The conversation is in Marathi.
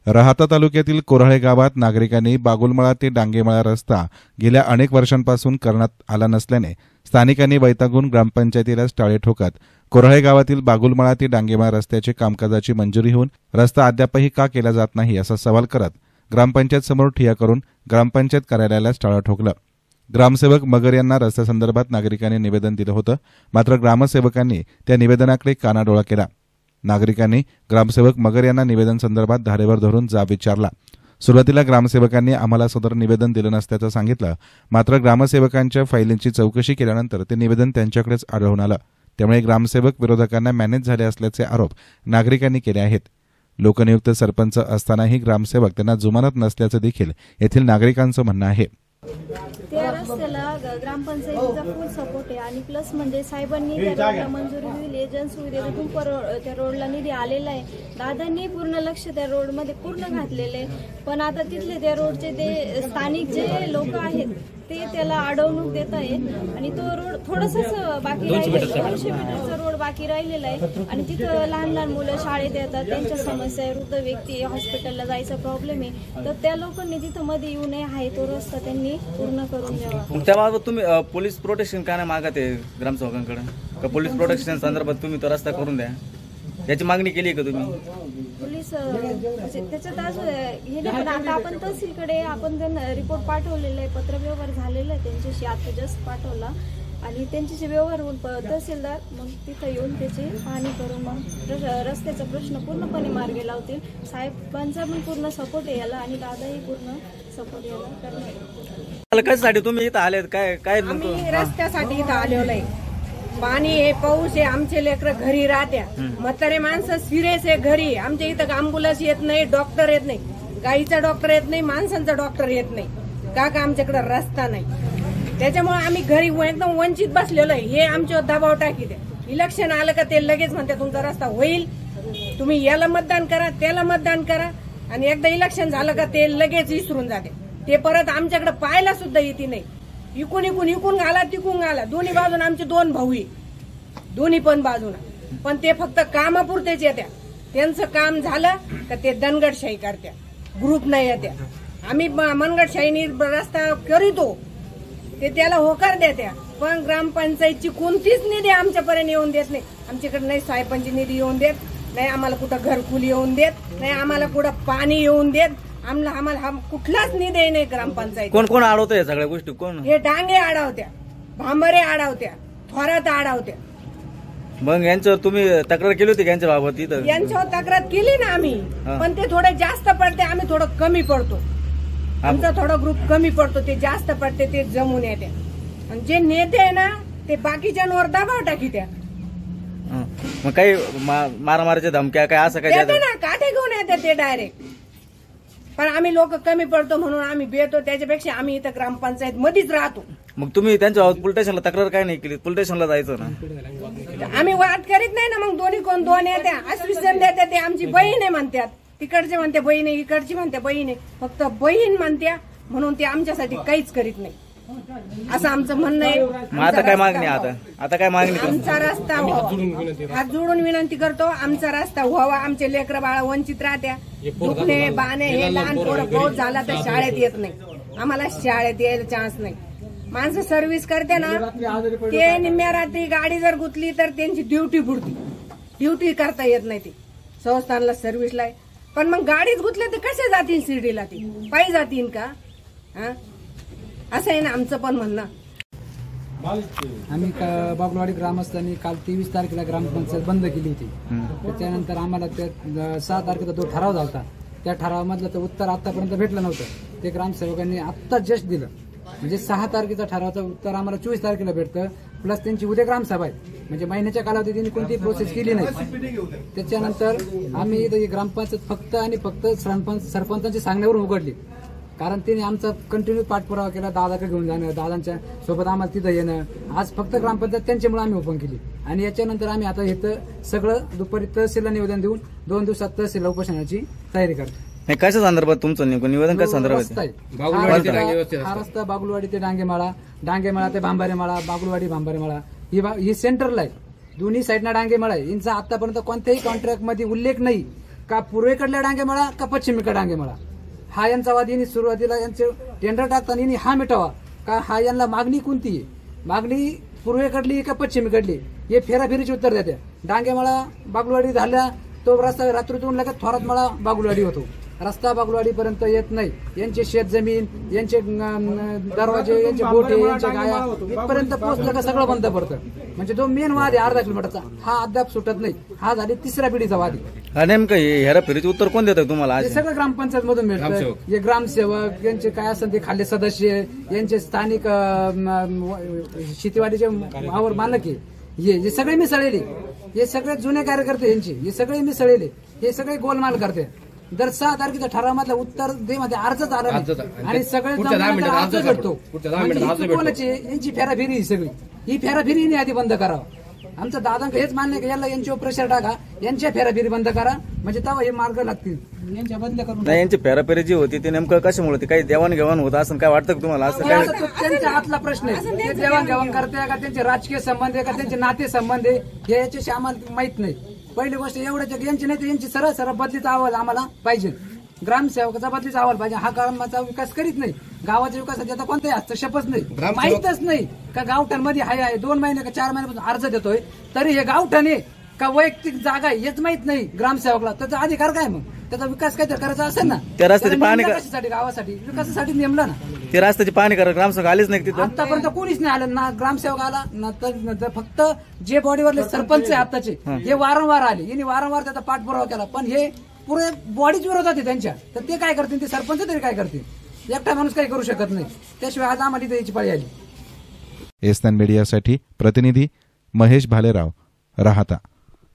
राहाता तालुक्यातील कोऱ्हाळे गावात नागरिकांनी बागुलमळा ते डांगेमळा रस्ता गेल्या अनेक वर्षांपासून करण्यात आला नसल्याने स्थानिकांनी वैतागून ग्रामपंचायतीलाच टाळे ठोकत कोऱ्हाळे गावातील बागुलमळा ते डांगेमळा रस्त्याची कामकाजाची मंजुरी होऊन रस्ता अद्यापही का केला जात नाही असा सवाल करत ग्रामपंचायत समोर ठिय्या करून ग्रामपंचायत कार्यालयालाच टाळे ठोकलं। ग्रामसेवक मगर यांना रस्त्यासंदर्भात नागरिकांनी निवेदन दिलं होतं, मात्र ग्रामसेवकांनी त्या निवेदनाकडे कानाडोळा केला। नागरिकांनी ग्रामसेवक मगर यांना निवेदन संदर्भात धारेवर धरून जाब विचारला। सुरुवातीला ग्रामसेवकांनी आम्हाला सदर निवेदन दिलं नसल्याचं सांगितलं, मात्र ग्रामसेवकांच्या फाईलींची चौकशी केल्यानंतर ते निवेदन त्यांच्याकडेच आढळून आलं। त्यामुळे ग्रामसेवक विरोधकांना मॅनेज झाले असल्याचे आरोप नागरिकांनी केले आहेत। लोकनियुक्त सरपंच असतानाही ग्रामसेवक त्यांना जुमानत नसल्याचं देखील येथील नागरिकांचं म्हणणं आहे। त्या रस्त्याला ग्रामपंचायतीचा फुल सपोर्ट आहे आणि प्लस म्हणजे साहेबांनी त्या रोडला मंजुरी दिली, जनसुविधेतून त्या रोडला निधी आलेला आहे। दादांनी पूर्ण लक्ष त्या रोडमध्ये पूर्ण घातलेले, पण आता तिथले त्या रोडचे ते स्थानिक जे लोक आहेत ते त्याला अडवणूक देत आहेत आणि तो रोड थोडंसंच बाकी राहिलेला, 200 मीटरचा रोड बाकी राहिलेला आहे आणि तिथं लहान लहान मुलं शाळेत येतात, त्यांच्या समस्या आहे, वृद्ध व्यक्ती हॉस्पिटलला जायचा प्रॉब्लेम आहे, तर त्या लोकांनी तिथं मध्ये येऊ नये आहे तो रस्ता त्यांनी पूर्ण करून द्यावा। त्याबाबत तुम्ही पोलीस प्रोटेक्शन का नाही मागत आहे ग्रामसेवकांकडे? का पोलीस प्रोटेक्शन संदर्भात तुम्ही तो रस्ता करून द्या याची मागणी केली आहे का तुम्ही? पोलीस त्याच्यात आज हे नाही, पण आता आपण तहसीलकडे आपण त्यांना रिपोर्ट पाठवलेला आहे, पत्रव्यवहार झालेला आहे त्यांच्याशी, आता जस्ट पाठवला आणि त्यांच्याशी व्यवहार होऊन तहसीलदार मग तिथं येऊन त्याची पाहणी करून मग रस्त्याचा प्रश्न पूर्णपणे मार्गी लावतील। साहेबांचा पण पूर्ण सपोर्ट आहे याला आणि दादाही पूर्ण सपोर्ट याला करणार। कशासाठी तुम्ही इथं आलेत? काय आम्ही रस्त्यासाठी इथं आलेलो आहे। पाणी आहे, पाऊस आहे, आमचे लेकर घरी राहत्या, म्हातारे माणसं सिरियस आहे घरी, आमच्या इथं अँब्युलन्स येत नाही, डॉक्टर येत नाही, गाईचा डॉक्टर येत नाही, माणसांचा डॉक्टर येत नाही का आमच्याकडे रस्ता नाही। त्याच्यामुळे आम्ही घरी एकदम वंचित बसलेलो आहे। हे आमच्यावर दबाव टाकी द्या, इलेक्शन आलं का ते लगेच म्हणते तुमचा रस्ता होईल, तुम्ही याला मतदान करा त्याला मतदान करा, आणि एकदा इलेक्शन झालं का ते लगेच विसरून जाते, ते परत आमच्याकडे पाहायला सुद्धा येते नाही। इकून घाला तिकून घाला, दोन्ही बाजून आमचे 2 भाऊ दोन्ही पण बाजूला, पण ते फक्त कामापुरतेच येत्या, त्यांचं काम झालं का ते दणगडशाही करत्या, ग्रुप नाही येत्या। आम्ही मनगडशाहीने रस्ता करीतो ते त्याला होकार देत्या, पण ग्रामपंचायतची कोणतीच निधी आमच्यापर्यंत येऊन देत नाही। आमच्याकडे नाही साहेबांची निधी येऊन देत, नाही आम्हाला कुठं घरकुल येऊन देत, नाही आम्हाला कुठं पाणी येऊन देत, आम्हाला कुठलाच निधी नाही ग्रामपंचायत। कोण कोण अडवतं या सगळ्या गोष्टी? कोण? हे डांगे अडवत्या, भांबरे अडवत्या, थोरात अडवत्या। मग यांच्यावर तुम्ही तक्रार केली होती यांच्या बाबत? इथं यांच्यावर तक्रार केली ना आम्ही, पण ते थोडं जास्त पडते, आम्ही थोडं कमी पडतो, आमचा थोडा ग्रुप कमी पडतो, ते जास्त पडते, ते जमून येते, आणि जे नेते आहे ना ते बाकीच्यांवर दबाव टाकीत्या। मग काही मारामारीच्या धमक्या काय असं काय ना काठे घेऊन येते ते डायरेक्ट, पण आम्ही लोक कमी पडतो म्हणून आम्ही बेतो, त्याच्यापेक्षा आम्ही इथं ग्रामपंचायत मध्येच राहतो। मग तुम्ही त्यांच्या पोलीस स्टेशनला तक्रार काय नाही केली? पोलीस स्टेशनला जायचं ना। आम्ही वाद करीत नाही ना, मग दोन येत्या, आश्वासन देत्या, ते आमची बहीण आहे म्हणतात, तिकडचे म्हणते बहीण आहे, इकडची म्हणते बहीण आहे, फक्त बहीण म्हणत्या म्हणून ते आमच्यासाठी काहीच करीत नाही, असं आमचं म्हणणं आहे। आता काय मागणी? आता काय मागणी? आमचा रस्ता व्हावा, हात जोडून विनंती करतो, आमचा रस्ता व्हावा। आमचे लेकर बाळा वंचित राहत्या, दुखणे बाणे, हे लहान पोरं पाऊस झाला तर शाळेत येत नाही, आम्हाला शाळेत यायला चान्स नाही। माणसं सर्व्हिस करते ना, ते निम्म्या रात्री गाडी जर गुतली तर त्यांची ड्युटी बुडती, ड्युटी करता येत नाही, ती संस्थानला सर्व्हिसला आहे, पण मग गाडीच गुतले तर कसे जातील शिर्डीला? ती पायी जातील का? असं आहे ना आमचं पण म्हणणं। आम्ही बागुलवाडी ग्रामस्थांनी काल 23 तारखेला ग्रामपंचायत बंद केली होती, त्याच्यानंतर आम्हाला 6 तारखेचा जो ठराव झाला त्या ठरावामधलं तर उत्तर आतापर्यंत भेटलं नव्हतं, ते ग्रामसेवकांनी आत्ता जस्ट दिलं, म्हणजे 6 तारखेचा ठरावाचं उत्तर आम्हाला 24 तारखेला भेटतं, प्लस त्यांची उद्या ग्रामसभा आहे, म्हणजे महिन्याच्या कालावधीत त्यांनी कोणतीही प्रोसेस केली नाही। त्याच्यानंतर आम्ही इथं ग्रामपंचायत फक्त आणि फक्त सरपंचांच्या सांगण्यावरून उघडली, कारण त्यांनी आमचा कंटिन्यू पाठपुरावा केला, दादाकडे घेऊन जाणं, दादांच्या सोबत आम्हाला तिथं येणं, आज फक्त ग्रामपंचायत त्यांच्यामुळे आम्ही ओपन केली, आणि याच्यानंतर आम्ही आता इथं सगळं दुपारी तहसीलला निवेदन देऊन 2 दिवसात तहसीलला उपोषणाची तयारी करतो। कशा संदर्भात तुमचं निवेदन? काय संदर्भात? हा रस्ता बागुलवाडी ते डांगेमाळा, डांगेमाळा ते भांबारेमाळा, बागुलवाडी भांबारेमाळा ही सेंटरला आहे, दोन्ही साईडना डांगेमाळा आहे। यांचा आतापर्यंत कोणत्याही कॉन्ट्रॅक्ट मध्ये उल्लेख नाही का पूर्वेकडल्या डांगेमळा का पश्चिमेकडे डांगेमळा, हा यांचा वाद. यांनी सुरुवातीला यांचे टेंडर टाकताना यांनी हा मिटावा का हा यांना मागणी कोणती आहे, मागणी पूर्वेकडली का पश्चिमेकडली, हे फेराफेरीचे उत्तर देते. डांगेमळा बागुलवाडी झाल्या तो रस्ता रात्रीतून लगेच थोरात मळा बागुलवाडी होतो. रस्ता बागुलवाडीपर्यंत येत नाही. यांचे शेत जमीन, यांचे दरवाजे, यांचे गोठे, यांच्या गाया इथपर्यंत पोहोचलं का सगळं बंद पडतं. म्हणजे जो मेन वाद आहे 1/2 किलोमीटरचा, हा अद्याप सुटत नाही. हा झाली 3ऱ्या पिढीचा वाद आहे. नेमकं हेराफेरीचं उत्तर कोण देतं तुम्हाला हे आज? सगळं ग्रामपंचायत मधून मिळतं. हे ग्रामसेवक, यांचे काय असेल ते खाल्ले सदस्य, यांचे स्थानिक शेतीवाडीचे वावर मालक आहे, हे सगळे मिसळलेले, हे सगळे जुने कार्यकर्ते यांचे, हे सगळे मिसळलेले, हे सगळे गोलमाल करते. दर 6 तारखेचा ठरावामधला उत्तर दे मध्ये अर्जच आला नाही आणि सगळे अर्ज भेटतो. कोणाची यांची फेराफेरी ही सगळी, ही फेराफेरी आधी बंद करावं. आमचं दादांक हेच मान्य की याला यांच्यावर प्रेशर टाका, यांच्या फेराफेरी बंद करा, म्हणजे तेव्हा हे मार्ग लागतील. यांच्या बंद करून नाही, यांची फेराफेरी जी होती ती नेमकं कशामुळे होती? काही देवाणघेवाण होतं असं काय वाटतं का तुम्हाला? असं काय त्यांच्या हातला प्रश्न आहे. ते देवाणघेवाण करते का, त्यांचे राजकीय संबंध आहे का, त्यांचे नाते संबंध आहे, हे याच्याशी आम्हाला माहित नाही. पहिली गोष्ट एवढ्याच्या यांची नाही तर यांची सरळ बदलीचा अहवाल आम्हाला पाहिजे. ग्रामसेवकाचा बदलीचा अहवाल पाहिजे. हा गावाचा विकास करीत नाही, गावाच्या विकासाचा आता कोणताही हस्तक्षेपच नाही. माहीतच नाही का गावठाणमध्ये आहे 2 महिने का 4 महिन्यापासून अर्ज देतोय, तरी हे गावठाणे का वैयक्तिक जागा आहे हेच माहित नाही ग्रामसेवकला. त्याचा अधिकार काय? मग त्याचा विकास काहीतरी करायचा असेल ना, त्या रस्त्याची पाहणी कशासाठी? गावासाठी विकासासाठी नेमला ना. ते रस्त्याची पाहणी करा, ग्रामसेवक आलीच नाही तिथं. आतापर्यंत कोणीच नाही आलं ना. ग्रामसेवक आला ना तर फक्त जे बॉडीवरले सरपंच आहे आताचे, हे वारंवार आले, यांनी वारंवार त्याचा पाठपुरावा केला, पण हे पुरे बॉडीच विरोधात आहे त्यांच्या. तर ते काय करतील? ते सरपंच तरी काय करतील? एकटा माणूस काही करू शकत नाही. त्याशिवाय आज आम्हाला इथे याची पाळी आली. एस्तान मीडियासाठी प्रतिनिधी महेश भालेराव, राहता.